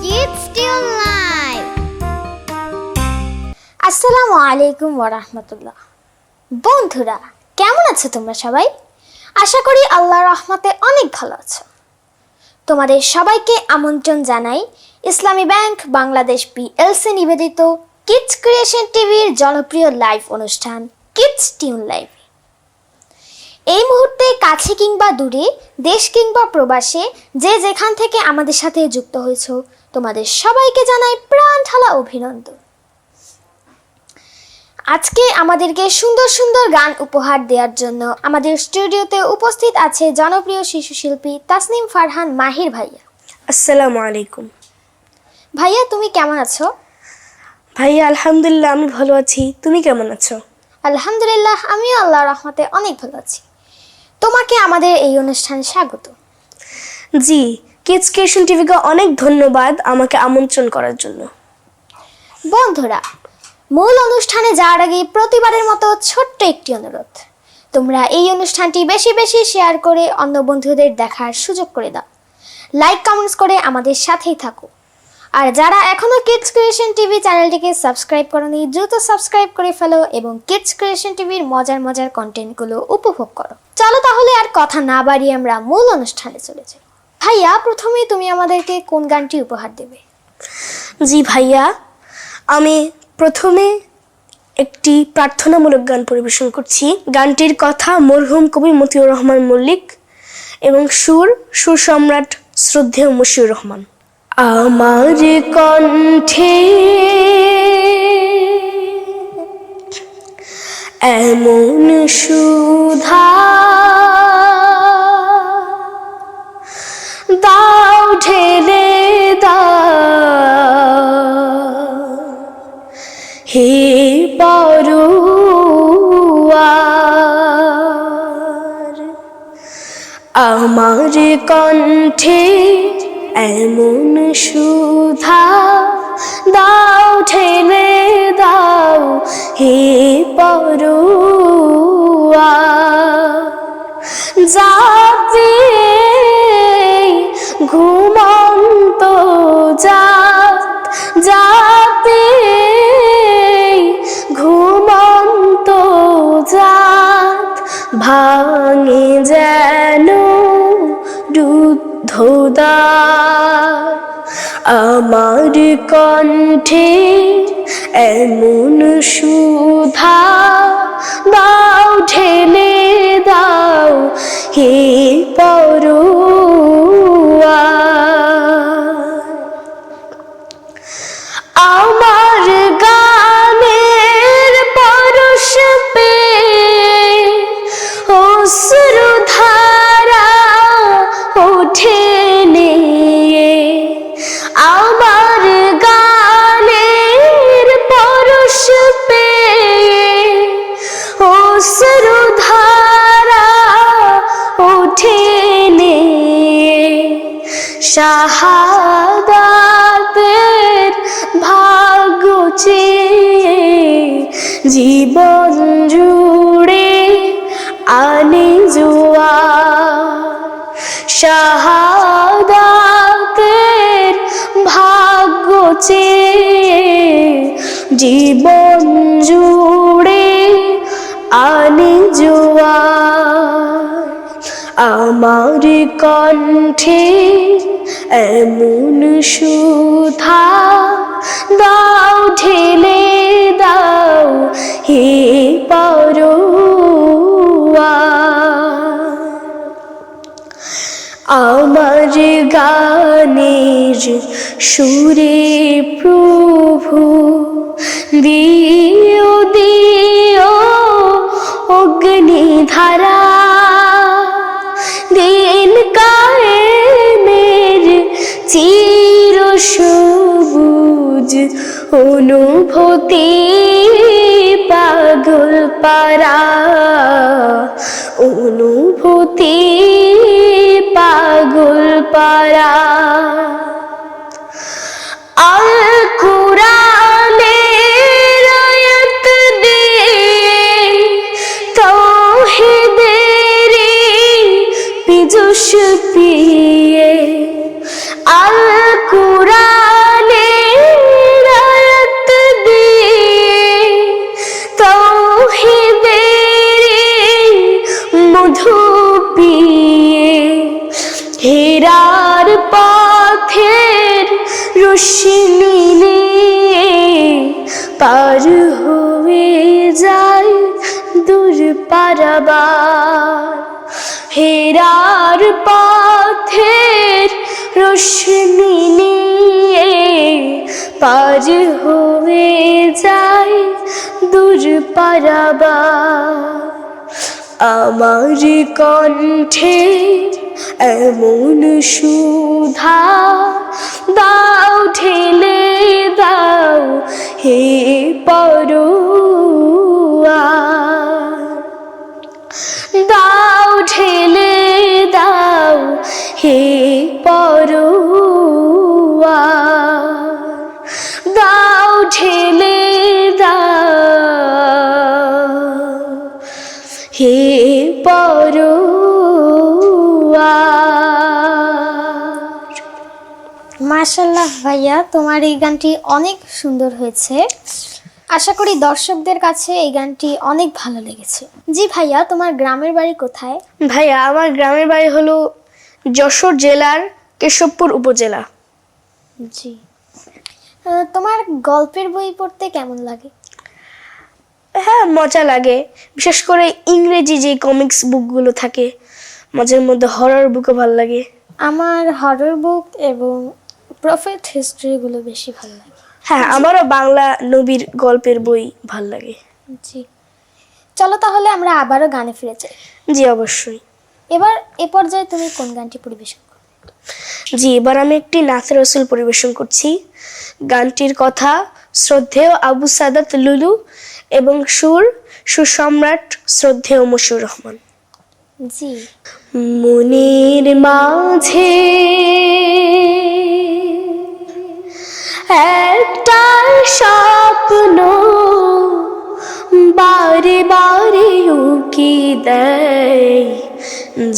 Kids Still Live. আসসালামু আলাইকুম ওয়া রাহমাতুল্লাহ। বন্ধুরা, কেমন আছো তোমরা সবাই? আশা করি আল্লাহর রহমতে অনেক ভালো আছো। তোমাদের সবাইকে আমন্ত্রণ জানাই ইসলামী ব্যাংক বাংলাদেশ পিএলসি নিবেদিত কিডস ক্রিয়েশন টিভির জনপ্রিয় লাইভ অনুষ্ঠান কিডস টিউন লাইভ। এই মুহূর্তে কাছে কিংবা দূরে, দেশ কিংবা প্রবাসে যে যেখান থেকে আমাদের সাথে যুক্ত হয়েছো, তোমাদের সবাইকে জানাই প্রাণ ঢালা অভিনন্দন। আজকে আমাদেরকে সুন্দর সুন্দর গান উপহার দেওয়ার জন্য আমাদের স্টুডিওতে উপস্থিত আছে জনপ্রিয় শিশু শিল্পী তাসনিম ফারহান মাহির ভাইয়া। আসসালামু আলাইকুম। ভাইয়া, তুমি কেমন আছো? ভাইয়া আলহামদুলিল্লাহ, আমি ভালো আছি। তুমি কেমন আছো? আলহামদুলিল্লাহ, আমিও আল্লাহর রহমতে অনেক ভালো আছি। তোমাকে আমাদের এই অনুষ্ঠানে স্বাগত। জি, কিডস ক্রিয়েশন টিভিকে অনেক ধন্যবাদ আমাকে আমন্ত্রণ করার জন্য। বন্ধুরা, মূল অনুষ্ঠানে যাওয়ার আগে প্রতিবারের মতো ছোট্ট একটি অনুরোধ, তোমরা এই অনুষ্ঠানটি বেশি বেশি শেয়ার করে অন্য বন্ধুদের দেখার সুযোগ করে দাও। লাইক কমেন্টস করে আমাদের সাথেই থাকো। আর যারা এখনো কিডস ক্রিয়েশন টিভি চ্যানেলটিকে সাবস্ক্রাইব করোনি, দ্রুত সাবস্ক্রাইব করে ফেলো এবং কিডস ক্রিয়েশন টিভির মজার মজার কন্টেন্টগুলো উপভোগ করো। চলো তাহলে আর কথা না বাড়িয়ে আমরা মূল অনুষ্ঠানে চলে যাই। ভাইয়া, প্রথমে তুমি আমাদেরকে কোন গানটি উপহার দেবে? জি ভাইয়া, আমি প্রথমে একটি প্রার্থনামূলক গান পরিবেশন করছি। গানটির কথা মরহুম কবি মতিউর রহমান মল্লিক এবং সুর সম্রাট শ্রদ্ধেয় মশিউর রহমান। আমার কণ্ঠে এমন সুধা দাও ঢেলে দাও হে পরোয়ার, আমার কণ্ঠে এমন সুধা দাও ঢেলে দাও হে পরোয়ার, যাতে ঘুমন্ত জাত যাতে ঘুমন্ত জাত ভাঙে যেন রুদ্ধদ্বার, আমার কণ্ঠে এমন সুধা দাও ঢেলে দাও হে পরোয়ার, আমার গানের পরশ পেয়ে অশ্রুধারা ওঠে নিয়ে, আমার গানের পরশ পেয়ে অশ্রুধারা ওঠে নিয়ে, শাহাদাতের ভাগ্য চেয়ে জীবন জুড়ে আনি জোয়ার, শাহাদাতের ভাগ্য চেয়ে জীবন জুড়ে আনি জোয়ার, আমার কণ্ঠে এমন সুধা দাও ঢেলে দাও হে পরোয়ার, আমার গানের সুরে প্রভু দিও দিও অগ্নিধারা, দিন কায়েমের চির সবুজ অনুভূতি পাগল পারা, অনুভূতি পাগল পারা, আল কুরআনের আয়াত দিয়ে তাওহীদের পিজুশ পিয়ে হেরার পথের রশ্মি নিয়ে পার হয়ে যায় দূর পারাবার। হেরার পথের রশ্মি নিয়ে পার হয়ে যায় দূর পারাবার। আমার কণ্ঠে এমন সুধা দাও ঢেলে দাও হে পরোয়ার। দাও ঢেলে দাও হে পরোয়ার। দাও ঢেলে দাও হে পরোয়ার। মাশাল্লাহ ভাইয়া, তোমার এই গানটি অনেক সুন্দর হয়েছে। আশা করি দর্শকদের কাছে এই গানটি অনেক ভালো লেগেছে। জি ভাইয়া, তোমার গ্রামের বাড়ি কোথায়? ভাইয়া, আমার গ্রামের বাড়ি হলো যশোর জেলার কেশবপুর উপজেলা। জি। তোমার গল্পের বই পড়তে কেমন লাগে? হ্যাঁ, মজা লাগে। বিশেষ করে ইংরেজি যে কমিক্স বুকগুলো থাকে, মাঝে মধ্যে হরর বুকও ভালো লাগে। আমার হরর বুক এবং প্রফেট হিস্ট্রিগুলো বেশি ভালো লাগে। হ্যাঁ, আমারও বাংলা নবীর গল্পের বই ভালো লাগে। জি, চলো তাহলে আমরা আবারও গানে ফিরে যাই। জি, অবশ্যই। এবার এ পর্যায়ে তুমি কোন গানটি পরিবেশন করবে? জি, এবার আমি একটি নাতে রসুল পরিবেশন করছি। গানটির কথা শ্রদ্ধেয় আবু সাদাত লুলু এবং সুর সুসম্রাট শ্রদ্ধেয় মশিউর রহমান। জি। মনের মাঝে একটা স্বপ্ন বারে বারে উকি দেয়,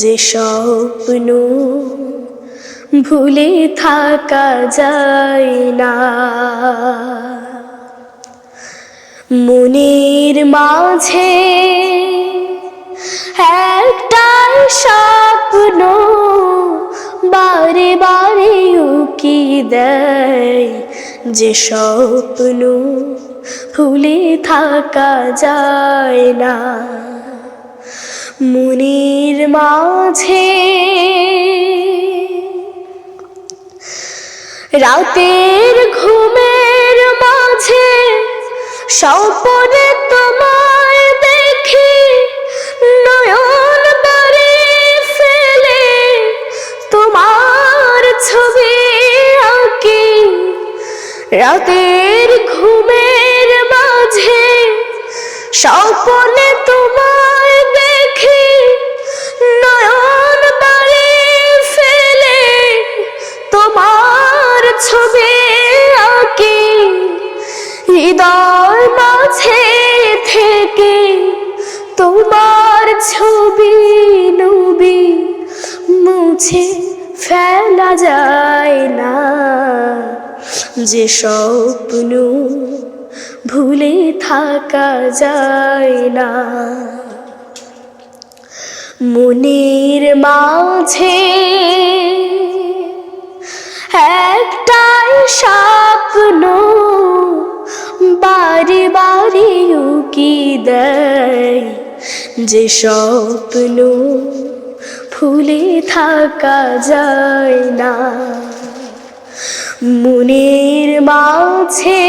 যে স্বপ্ন ভুলে থাকা যায় না। মনের মাঝে একটা স্বপ্ন বারে বারে উকি দেয়, যে স্বপ্ন ভুলে থাকা যায় না। মনের মাঝে রাতের ঘুমের মাঝে স্বপ্নে তোমায় দেখি, নয়ন বাড়ি ফেলে তোমার ছবি আঁকি। রাতের ঘুমের মাঝে স্বপ্নে তোমায় দেখি, নয়ন বাড়ি ফেলে তোমার ছবি আঁকি। হৃদয় মাঝে থেকে তোমার ছবি নবী মুছে ফেলা যায় না, যে স্বপ্ন ভুলে থাকা যায় না। মনের মাঝে একটাই স্বপ্ন বারে বারে উকি দেয়, যে স্বপ্ন ভুলে থাকা যায় না। মনের মাঝে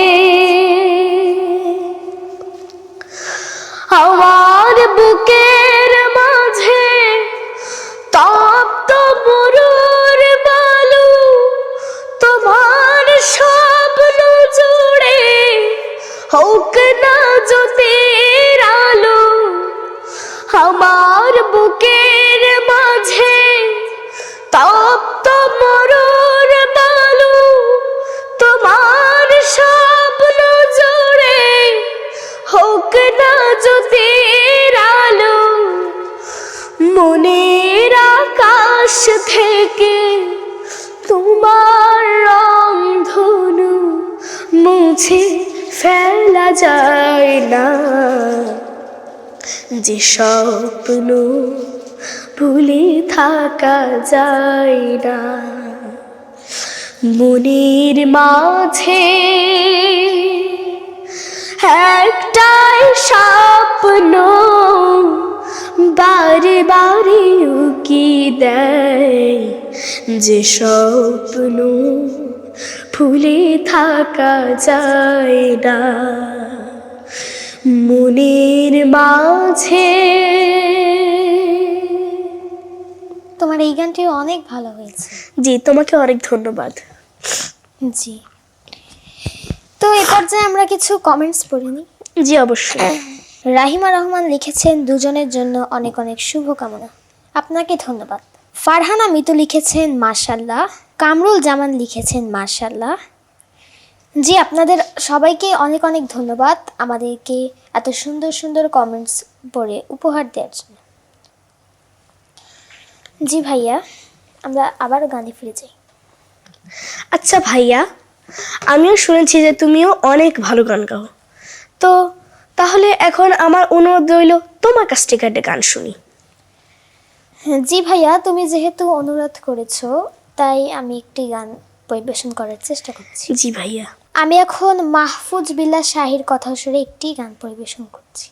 আমার বুকের মাঝে তপ্ত মরুর বালু, তোমার স্বপ্ন জুড়ে হোক না জ্যোতির আলো। আমার বুকের মাঝে তপ্ত মরুর বালু, তোমার স্বপ্ন জুড়ে হোক না জ্যোতির আলো। মনের আকাশ থেকে তোমার রংধনু মুছে ফেলা যায় না, যে স্বপ্ন ভুলে থাকা যায় না। মনের মাঝে একটাই স্বপ্ন বারে বারে উকি দেয়, যে স্বপ্ন ভুলে থাকা যায় না। মনের মাঝে। তোমার এই গানটি অনেক ভালো হয়েছে। জি, তোমাকে অনেক ধন্যবাদ। জি, তো এ পর্যায়ে আমরা কিছু কমেন্টস পড়ে নিই। জি অবশ্যই। রাহিমা রহমান লিখেছেন, দুজনের জন্য অনেক অনেক শুভকামনা। আপনাকে ধন্যবাদ। ফারহানা মিতু লিখেছেন মাশাল্লাহ। কামরুল জামান লিখেছেন মাশাল্লাহ। জি, আপনাদের সবাইকে অনেক অনেক ধন্যবাদ আমাদেরকে এত সুন্দর সুন্দর কমেন্টস পড়ে উপহার দেওয়ার জন্য। জি ভাইয়া, আমরা আবারও গানে ফিরে যাই। আচ্ছা ভাইয়া, আমিও শুনেছি যে তুমিও অনেক ভালো গান গাও। তো তাহলে এখন আমার অনুরোধ রইল তোমার কাছ থেকে একটা গান শুনি। জি ভাইয়া, তুমি যেহেতু অনুরোধ করেছো তাই আমি একটি গান পরিবেশন করার চেষ্টা করছি। জি ভাইয়া। আমি এখন মাহফুজ বিল্লাহ শাহীর কথা সুরে একটি গান পরিবেশন করছি।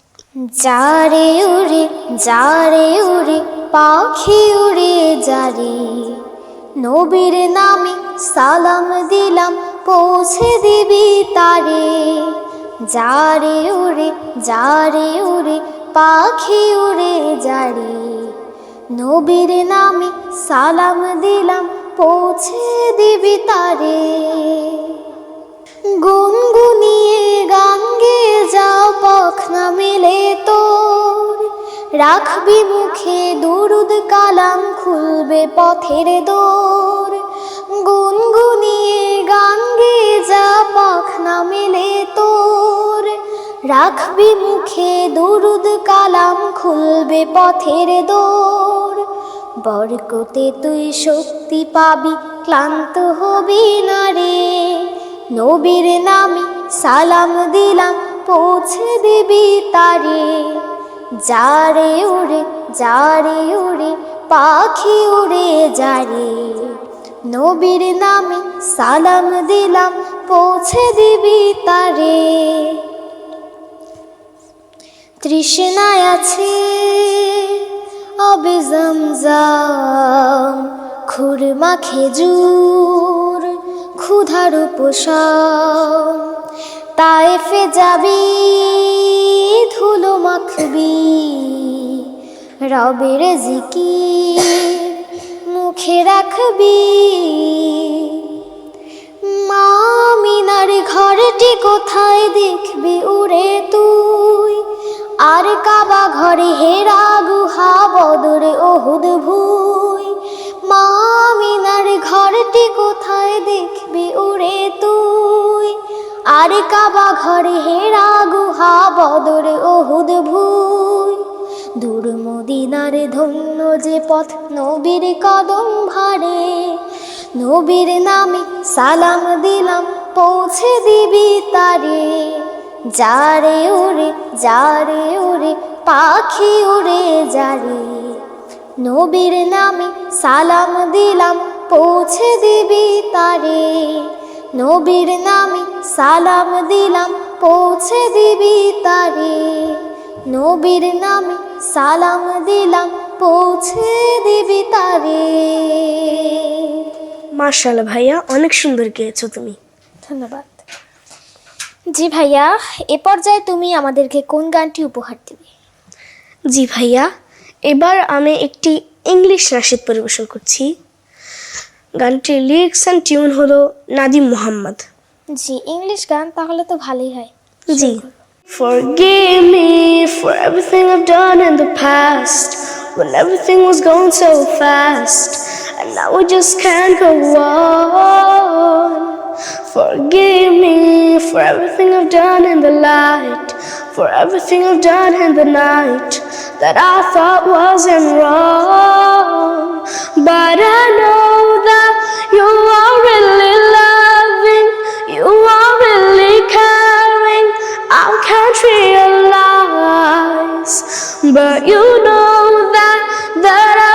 যারে উড়ে যারে উড়ে পাখি উড়ে যারে, নবীর নামে সালাম দিলাম পৌঁছে দিবি তারে। যারে উড়ে পাখি উড়ে যারে, নবীর নামে সালাম দিলাম পৌঁছে দিবি তারে। গুনগুনিয়ে গান গেয়ে যা পাখনা মেলে তোর, রাখবি মুখে দুরুদ কালাম খুলবে পথের দোর। গুনগুনিয়ে গান গেয়ে যা পাখনা মেলে তোর, রাখবি মুখে দুরুদ কালাম খুলবে পথের দোর। বরকতে তুই শক্তি পাবি ক্লান্ত হবি না রে, নবীর নামে সালাম দিলাম পৌঁছে দিবি তারে। যারে উড়ে পাখি উড়ে যারে, নবীর নামে সালাম দিলাম পৌঁছে দিবি তারে। তৃষ্ণায় আছে আবে জমজম, খুরমা খেজুর ক্ষুধার উপশম। তায়েফে যাবি ধুলো মাখবি, রবের জিকির মুখে রাখবি। মা মিনার ঘরটি কোথায় দেখবি উড়ে তুই, আর কাবা ঘরে হেরা গুহা বদরে ওহুদ ভুই। মা মিনার ঘরটি কোথায় দেখবি উড়ে তুই, আর কাবা ঘরে হেরা গুহা বদরে ওহুদ ভুই। দূর মদিনার ধন্য যে পথ নবীর কদম ভারে, নবীর নামে সালাম দিলাম পৌঁছে দিবি তারে। যারে উড়ে পাখি উড়ে যারে, নবীর নামে সালাম দিলাম পৌঁছে দিবি তারে। নবীর নামে সালাম দিলাম পৌঁছে দিবি তারে। নবীর নামে সালাম দিলাম পৌঁছে দিবি তারে। মাশাআল্লাহ ভাইয়া, অনেক সুন্দর গেয়েছো তুমি। ধন্যবাদ। জি ভাইয়া, এ পর্যায়ে তুমি আমাদেরকে কোন গানটি উপহার দিবে? জি ভাইয়া, এবার আমি একটি ইংলিশ নাশিদ পরিবেশন করছি। গানটির লিরিক্স অ্যান্ড টিউন হলো নাদিম মোহাম্মদ। জি, ইংলিশ গান, তাহলে তো ভালোই হয়। জি। Forgive me for everything I've done in the past, when everything was going so fast, and now we just can't go on. Forgive me for everything I've done in the light, for everything I've done in the night that I thought wasn't wrong. But I know that you are really loving, you are really caring. I can't realize, but you know that I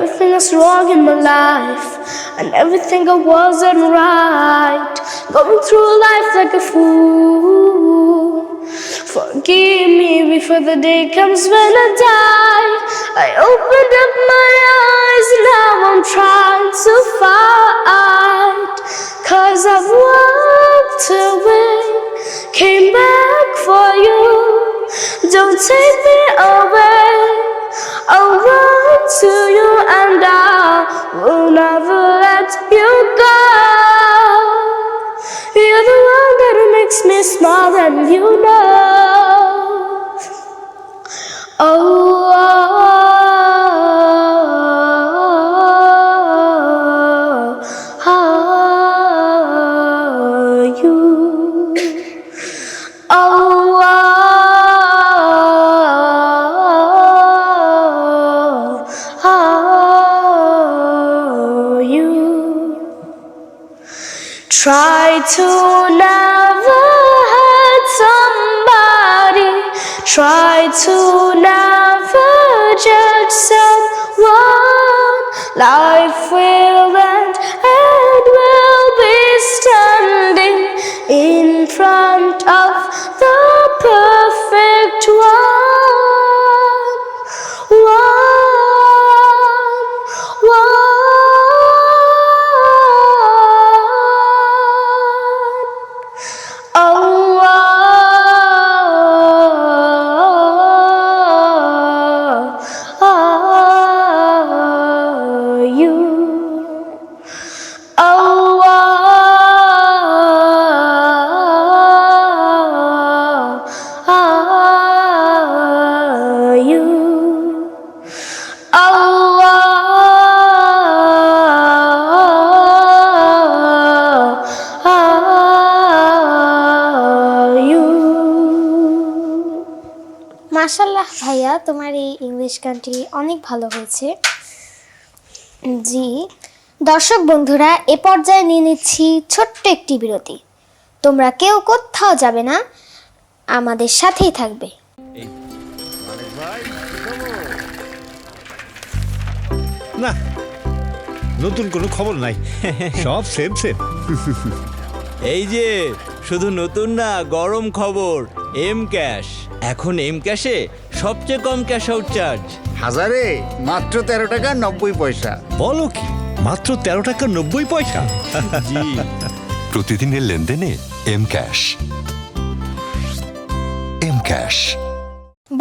everything is wrong in my life, and everything I wasn't right. Going through life like a fool. Forgive me before the day comes when I die. I opened up my eyes, now I'm trying to fight. 'Cause I've walked away, came back for you. Don't take me away, I'll run to you and I will never let you go. You're the one that makes me smile and you know. You. You. Try to never hurt somebody. Try to never judge someone. Life will end and we'll be standing in front of the perfect one. মাশাল্লাহ ভাইয়া, তোমার এই English গানটি অনেক ভালো হয়েছে। জি দর্শক বন্ধুরা, এ পর্যায়ে নিয়ে নিচ্ছি ছোট্ট একটি বিরতি। তোমরা কেউ কোথাও যাবে না, আমাদের সাথেই থাকবে। না, নতুন কোনো খবর নাই, সব সেম সেম। এই যে শুধু নতুন না, গরম খবর, এম ক্যাশ। এখন এম ক্যাশে সবচেয়ে কম ক্যাশ আউট চার্জ। হাজারে মাত্র 13 টাকা 90 পয়সা। বলো কি, মাত্র 13 টাকা 90 পয়সা? জি, প্রতিদিনের লেনদেনে এম ক্যাশ। M cash.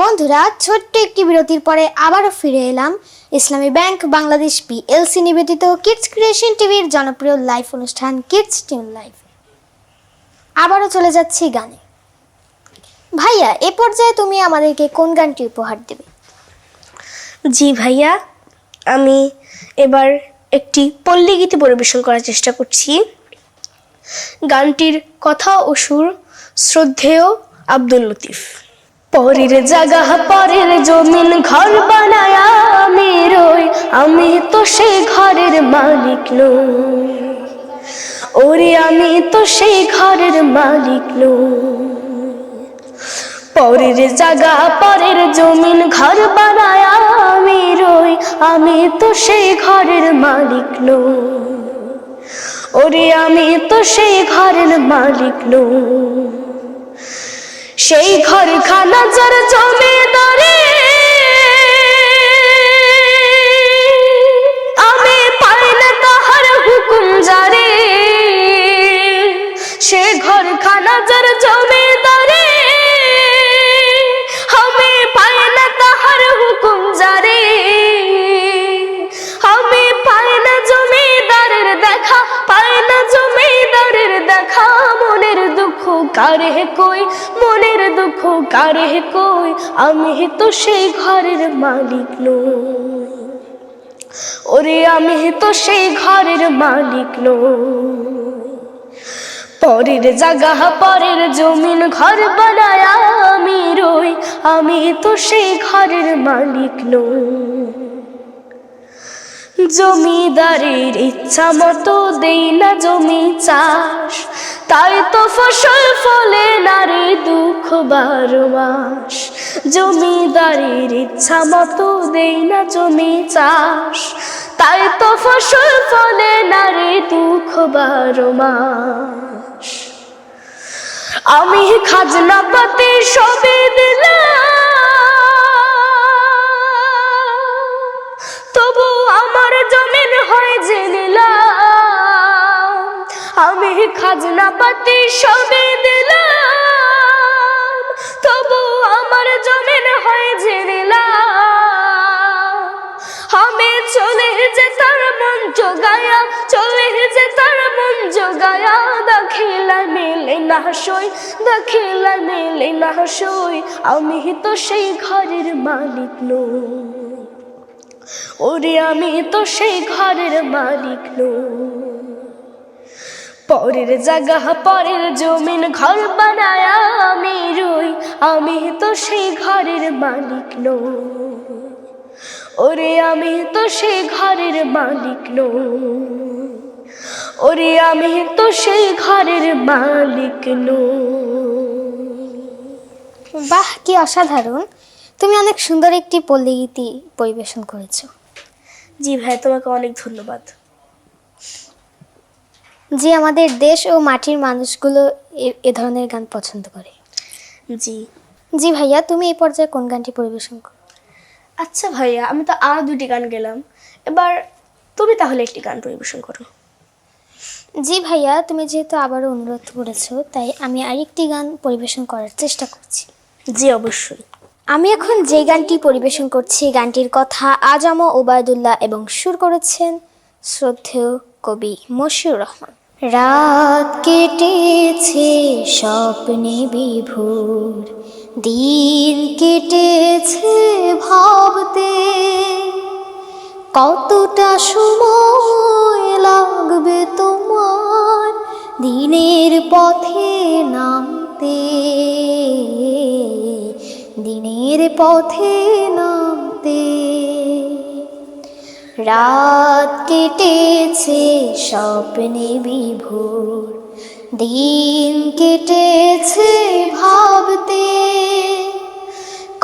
বন্ধুরা, ছোট্ট একটি বিরতির পরে আবারও ফিরে এলাম ইসলামী ব্যাংক বাংলাদেশ পিএলসি নিবেদিত কিডস ক্রিয়েশন টিভির জনপ্রিয় লাইভ অনুষ্ঠান কিডস টিউন লাইভ। আবারও চলে যাচ্ছি গানে। ভাইয়া, এ পর্যায়ে তুমি আমাদেরকে কোন গানটি উপহার দেবে? জি ভাইয়া, আমি এবার একটি পল্লী গীতি পরিবেশন করার চেষ্টা করছি। গানটির কথা ও সুর শ্রদ্ধেয় আব্দুল লতিফ। পরের জায়গা পরের জমিন ঘর বানায় আমি রই, আমি তো সেই ঘরের মালিক নই। ওরে আমি তো সেই ঘরের মালিক নই। পরের জায়গা পরের জমিন ঘর বানায় আমি রই, আমি তো সেই ঘরের মালিক নই। ওরে আমি তো সেই ঘরের মালিক নই। সেই ঘর খানা যার জমিদারে আমি পাই না তাহার হুকুম জারি। সে ঘর খানা যার জমিদারে আমি পাই না তাহার হুকুম জারি। আমি পাই না জমিদারের দেখা, পাই না জমিদারের দেখা। মনের দুঃখ কারে কই, মনের দুঃখ কারে কই, আমি তো সেই ঘরের মালিক নই। ওরে আমি তো সেই ঘরের মালিক নই। পরের জায়গা পরের জমিন ঘর বানায় আমি রই, আমি তো সেই ঘরের মালিক নই। জমিদারের ইচ্ছা মতো দেই না জমি চাষ, তাই তো ফসল ফলে নারী দুঃখ 12 মাস, জমিদারির ইচ্ছা মতো দেই না জমি চাষ। তাই তো ফসল ফলে নারী দুঃখ 12 মাস। আমি খাজনা পাতি সবই দিলাম, তবু আমার জমিন হয় যে নিলাম। আমি খাজনা পাতি সবই দিলাম, তবু আমার জমিন হয় যে নিলাম। আমি চলে যে তার মন জোগায়া, চলে যে তার মন জোগায়া, দাখিলা মেলে না সই, দাখিলা মেলে না সই। আমি তো সেই ঘরের মালিক নই, ওরে আমি তো সেই ঘরের মালিক নই। পরের জায়গা পরের জমিন ঘর বানায়া আমি রই, আমি তো সেই ঘরের মালিক নই, ওরে আমি তো সেই ঘরের মালিক নই, ওরে আমি তো সেই ঘরের মালিক নই। বাহ, কি অসাধারণ! তুমি অনেক সুন্দর একটি পল্লী গীতি পরিবেশন করেছো। জি ভাই, তোমাকে অনেক ধন্যবাদ। যে আমাদের দেশ ও মাটির মানুষগুলো এ ধরনের গান পছন্দ করে। জি জি ভাইয়া, তুমি এই পর্যায়ে কোন গানটি পরিবেশন করো? আচ্ছা ভাইয়া, আমি তো আর 2টি গান গেলাম, এবার তুমি তাহলে একটি গান পরিবেশন করো। জি ভাইয়া, তুমি যেহেতু আবারও অনুরোধ করেছো, তাই আমি আরেকটি গান পরিবেশন করার চেষ্টা করছি। জি অবশ্যই। আমি এখন যে গানটি পরিবেশন করছি, গানটির কথা আজম ওবায়দুল্লাহ এবং সুর করেছেন শ্রদ্ধেয় কবি মশিউর রহমান। রাত কেটেছে স্বপ্নে বিভোর, দিন কেটেছে ভাবতে, কতটা সময় লাগবে তোমার দিনের পথে নামতে, দিনের পথে নামতে। রাত কেটেছে স্বপ্নে বিভোর, দিন কেটেছে ভাবতে,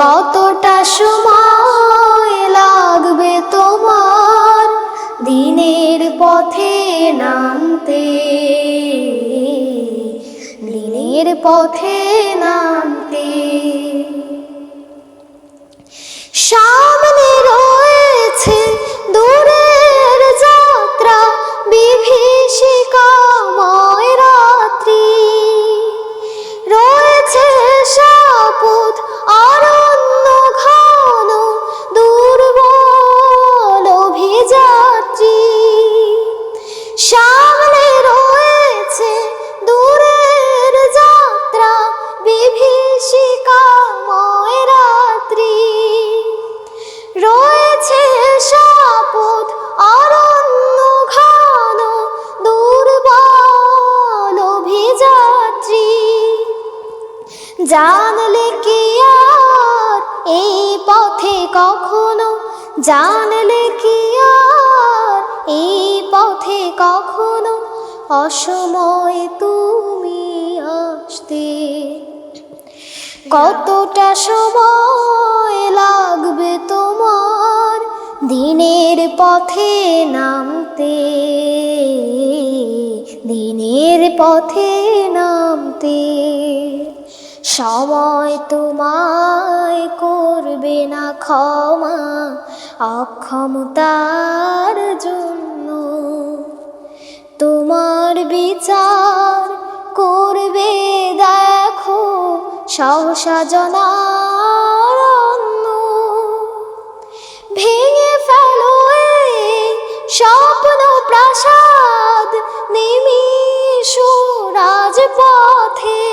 কতটা সময় লাগবে তোমার দিনের পথে নামতে, দিনের পথে নামতে। সামনে রয়েছে দূরের যাত্রা, বিভীষিকাময় রাত্রি, রয়েছে সাপথ অরণ্য ঘন, দুর্বল অভিযাত্রী। সামনে রয়েছে দূরের যাত্রা, বিভীষিকাময় রাত্রি, রয়েছে সাপথ অরণ্য ঘন, দুর্বল অভিযাত্রী। জানলে কি আর এই পথে কখনো, জানলে কি আর এই পথে কখনো অসময়ে তুমি আসতে, কতটা সময় লাগবে তোমার দিনের পথে নামতে, দিনের পথে নামতে। সময় তোমায় করবে না ক্ষমা অক্ষমতার জন্য, তোমার বিচার করবে দেখো সহসা জনারণ্য। ভেঙে ফেলো এই স্বপ্ন প্রাসাদ নিমিষ রাজপথে,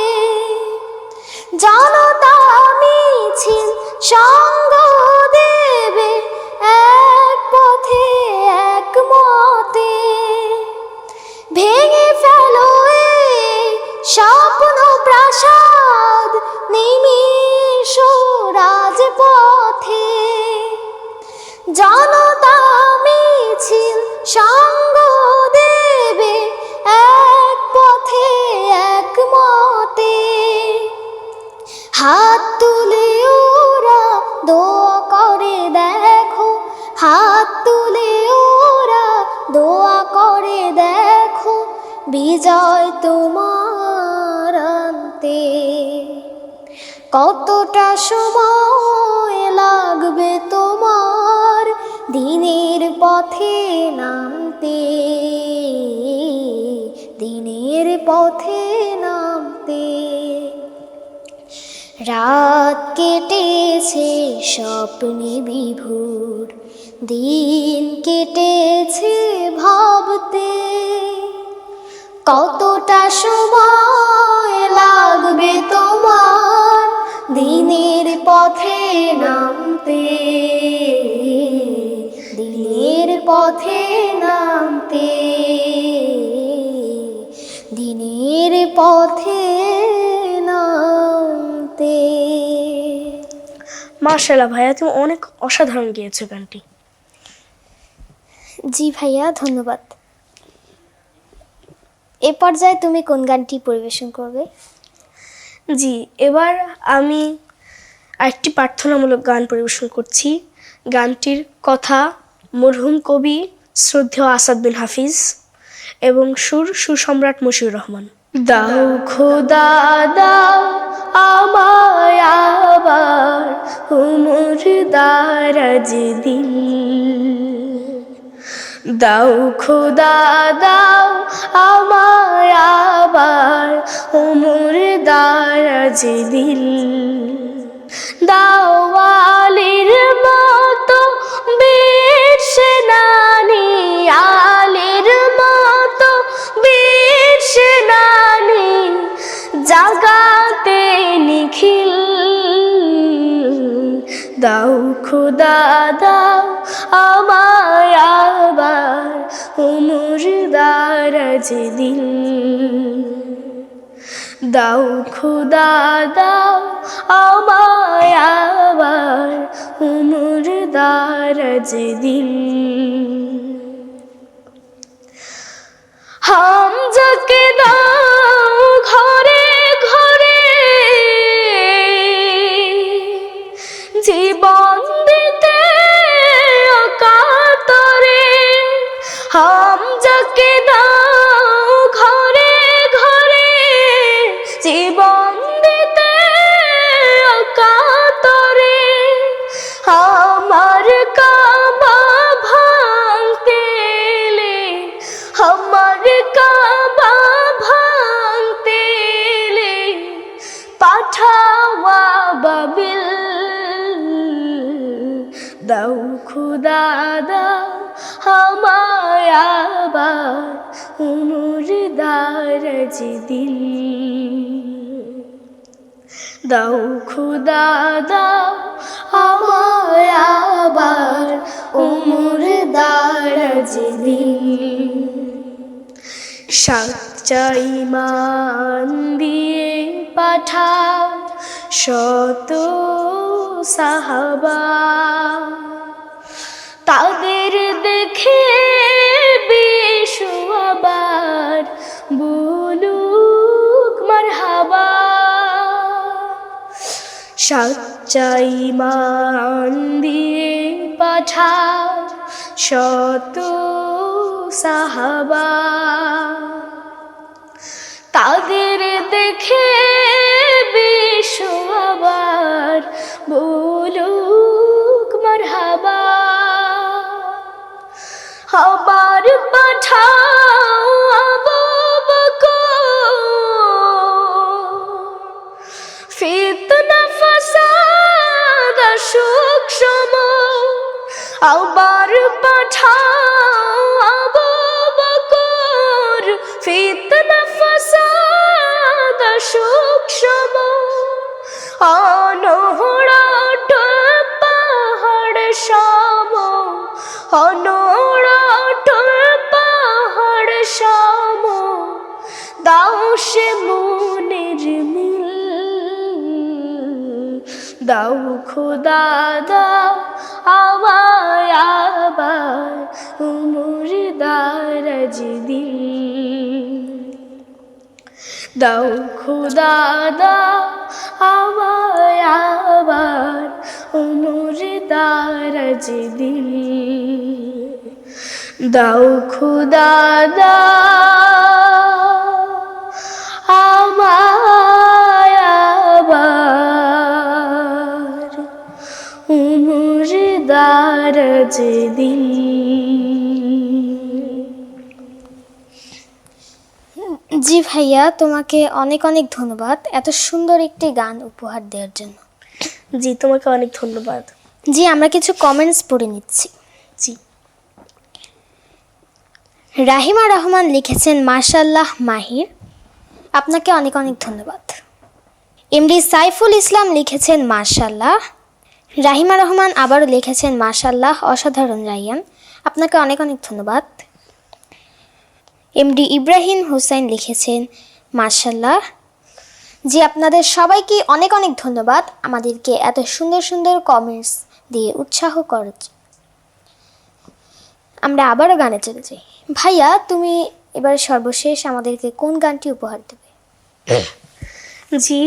জনতা মিছিল সঙ্গ দেবে এক পথে এক মতে। ভেঙে ফেলো এই স্বপ্ন প্রাসাদ নিমিষ রাজপথে, জনতা মিছিল সঙ্গ দেবে এক পথে বিজয় তোমার আনতে। কতটা সময় লাগবে তোমার দিনের পথে নামতে, দিনের পথে নামতে। রাত কেটেছে স্বপ্নে বিভোর, দিন কেটেছে ভাবতে। কতটা সময় লাগবে তোমার দিনের পথে নামতে, দিনের পথে নামতে, দিনের পথে নামতে। মাশাআল্লাহ ভাইয়া, তুমি অনেক অসাধারণ গেয়েছো গানটি। জি ভাইয়া, ধন্যবাদ। এ পর্যায়ে তুমি কোন গানটি পরিবেশন করবে? জি, এবার আমি আরেকটি প্রার্থনামূলক গান পরিবেশন করছি। গানটির কথা মরহুম কবি শ্রদ্ধেয় আসাদ বিন হাফিজ এবং সুর সুসম্রাট মশিউর রহমান। দাও খোদা দাও আমায় আবার উমর দারাজ দিন, দাও খোদা দাও আমায় আবার উমর দারাজ দিন। দাও আলীর মতো বীর সেনানী, আলীর মতো বীর সেনানী জাগাতে নিখিল। দাও খোদা দাও আমায় আবার উমর দারাজ দিন, দাও খোদা দাও আমায় আবার উমর দারাজ দিন। হামজাকে দাও ঘরে ঘরে জীবন দিতে অকাতরে, হামজাকে দাও ঘরে ঘরে জীবন দিতে অকাতরে। আমার কাবা ভাঙতে এলে, আমার কাবা ভাঙতে এলে পাঠাওয়া বাবিল। দাও খোদা দাও আমায় আবার উমর দারাজ দিন, দাও খোদা দাও আমায় আবার উমর দারাজ দিন। সাচ্চা ঈমান দিয়ে পাঠাও শত সাহাবা, তাদের দেখে বিশ্ব আবার বলুক মারহাবা। সাচ্চা ঈমান দিয়ে পাঠাও শত সাহাবা, তাদের দেখে বিশ্ব আবার বলুক মারহাবা। আবার পাঠাও আবু বকর, ফিতনা ফাসাদ সুখ সময়। আবার পাঠাও আবু বকর, ফিতনা ফাসাদ সুখ সময়। অনহড়াট পাহাড় সম, অনহড়াট পাহাড় সম দাও সে মনের মিল। দাও খোদা দাও আমায় আবার উমর দারাজ দিন, দাও খোদা দাও আমায় আবার উমর দারাজ দিন, দাও খোদা দাও আজ দিন। জি ভাইয়া, তোমাকে অনেক অনেক ধন্যবাদ এত সুন্দর একটি গান উপহার দেওয়ার জন্য। জি, তোমাকে অনেক ধন্যবাদ। জি, আমরা কিছু কমেন্টস পড়ে নিচ্ছি। জি, রাহিমা রহমান লিখেছেন মাশাল্লাহ মাহির, আপনাকে অনেক অনেক ধন্যবাদ। এমডি সাইফুল ইসলাম লিখেছেন মাশাল্লাহ। রাহিমা রহমান আবারও লিখেছেন মাশাল্লাহ, অসাধারণ রাইয়ান, আপনাকে অনেক অনেক ধন্যবাদ। এমডি ইব্রাহিম হুসাইন লিখেছেন মাশাল্লাহ। জি, আপনাদের সবাইকে অনেক অনেক ধন্যবাদ আমাদেরকে এত সুন্দর সুন্দর কমেন্টস দিয়ে উৎসাহ করার জন্য। আমরা আবারও গানে চলে যাই। ভাইয়া, তুমি এবার সর্বশেষ আমাদেরকে কোন গানটি উপহার দেবে? জি,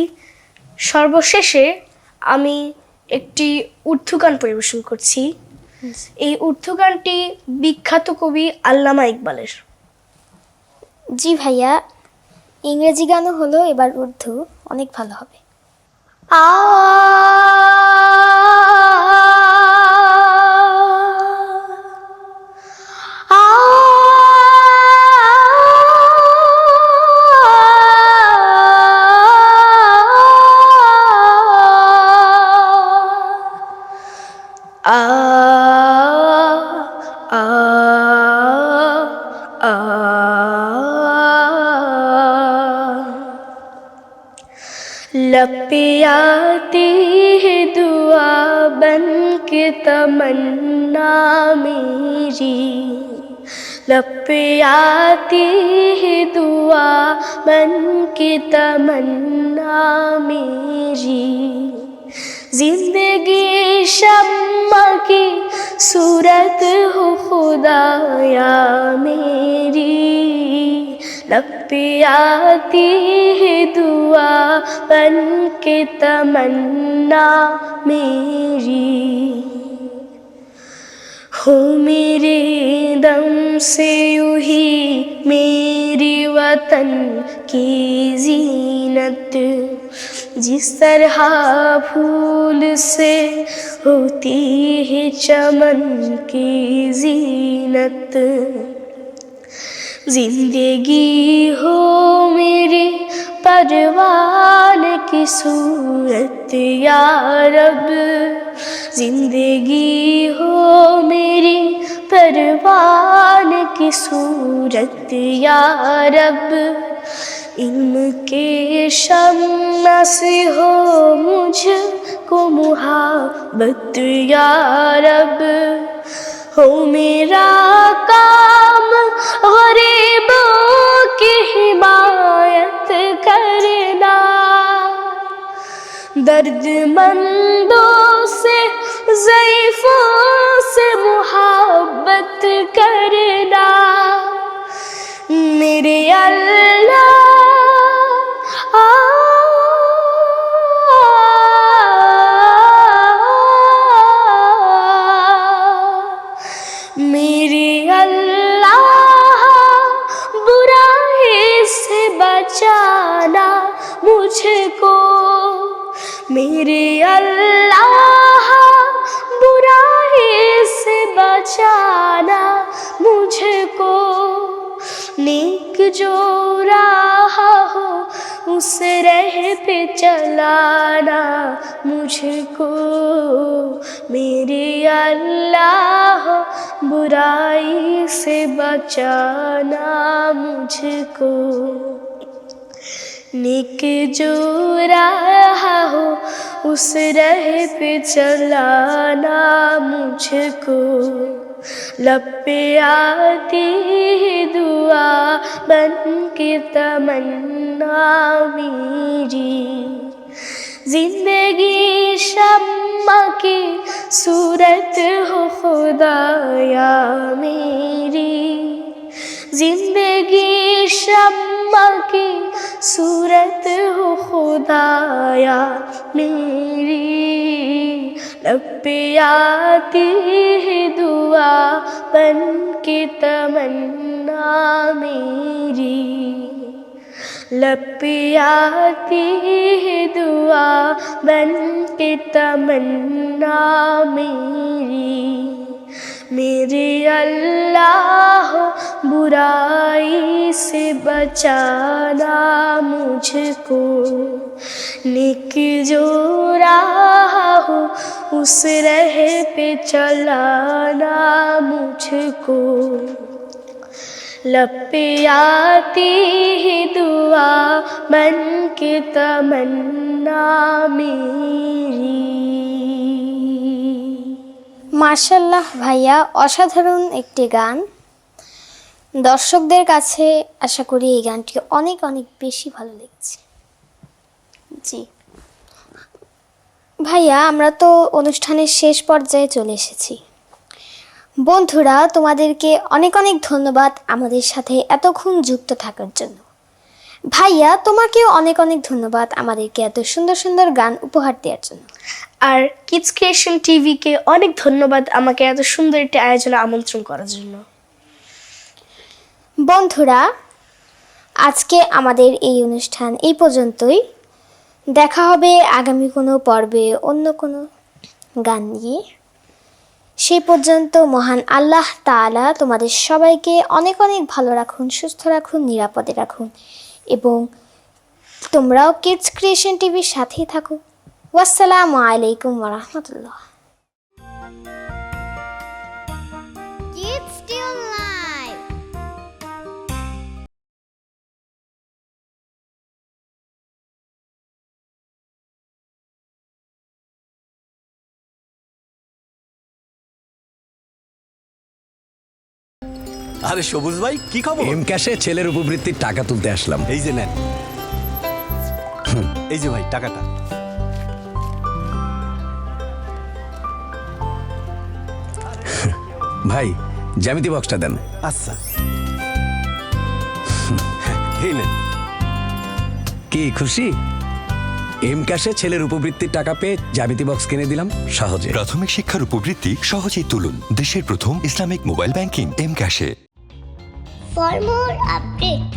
সর্বশেষে আমি একটি উর্দু গান পরিবেশন করছি। এই উর্দু গানটি বিখ্যাত কবি আল্লামা ইকবালের। জি ভাইয়া, ইংরেজি গানও হলো, এবার উর্দু অনেক ভালো হবে। लब पे आती है दुआ बन के तमन्ना मेरी, लब पे आती है दुआ बन के तमन्ना मेरी, जिंदगी शम्मा की सूरत हो खुदाया मेरी, लब पे आती है दुआ बन के तमन्ना मेरी, हो मेरे दम से यूं ही मेरी वतन की जीनत, जिस तरह फूल से होती है चमन की जीनत, जिंदगी हो मेरी परवान की सूरत या रब, जिंदगी हो मेरी परवान की सूरत या रब, इनके शम्मा से हो मुझको मुहब्बत या रब, हो मेरा काम गरीबों की हिमायत करना, दर्दमंदों से ज़ईफ़ों से मुहब्बत करना, मेरे अल्लाह मेरे अल्लाह बुराई से बचाना मुझको, मेरे अल्लाह बुराई से बचाना मुझको, नेक जो राह हो उस राह पे चलाना मुझको, मेरे अल्लाह बुराई से बचाना मुझको, नेक जो राह हो उस राह पे चलाना मुझको, लब पे आती है दुआ बन के तमन्ना मेरी, जिंदगी शम्मा की सूरत हो खुदाया मेरी, जिंदगी शम्मा की सूरत हो खुदाया मेरी, लब पे आती है दुआ बन के तमन्ना मेरी, लब पे आती है दुआ बन के तमन्ना मेरी, मेरे अल्लाह बुराई से बचाना मुझको, नेक जो राह हो उस राह पे चलाना मुझको, लब पे आती है दुआ मन के तमन्ना मेरी। মার্শাল্লাহ ভাইয়া, অসাধারণ একটি গান। দর্শকদের কাছে আশা করি এই গানটি অনেক অনেক বেশি ভালো লেগেছে। জি ভাইয়া, আমরা তো অনুষ্ঠানের শেষ পর্যায়ে চলে এসেছি। বন্ধুরা, তোমাদেরকে অনেক অনেক ধন্যবাদ আমাদের সাথে এতক্ষণ যুক্ত থাকার জন্য। ভাইয়া, তোমাকেও অনেক অনেক ধন্যবাদ আমাদেরকে এত সুন্দর সুন্দর গান উপহার দেওয়ার জন্য। আর কিডস ক্রিয়েশন টিভিকে অনেক ধন্যবাদ আমাকে এত সুন্দর একটি আয়োজনে আমন্ত্রণ করার জন্য। বন্ধুরা, আজকে আমাদের এই অনুষ্ঠান এই পর্যন্তই। দেখা হবে আগামী কোনো পর্বে অন্য কোনো গান নিয়ে। সেই পর্যন্ত মহান আল্লাহ তাআলা তোমাদের সবাইকে অনেক অনেক ভালো রাখুন, সুস্থ রাখুন, নিরাপদে রাখুন এবং তোমরাও কিডস ক্রিয়েশন টিভির সাথেই থাকো। ওয়াসসালামু আলাইকুম ওয়া রাহমাতুল্লাহ। Kids Still Live. আরে সবুজ ভাই, কি খবর? এম ক্যাশে ছেলের উপবৃত্তির টাকা তুলতে আসলাম। এই যে নেন। এই যে ভাই টাকাটা। ভাই, জ্যামিতি বক্সটা দেন। আচ্ছা, এই নেন। কি খুশি? এম ক্যাশে ছেলের উপবৃত্তির টাকা পেয়ে জ্যামিতি বক্স কিনে দিলাম সহজে। প্রাথমিক শিক্ষার উপবৃত্তি সহজেই তুলুন দেশের প্রথম ইসলামিক মোবাইল ব্যাংকিং এম ক্যাশে। For more updates,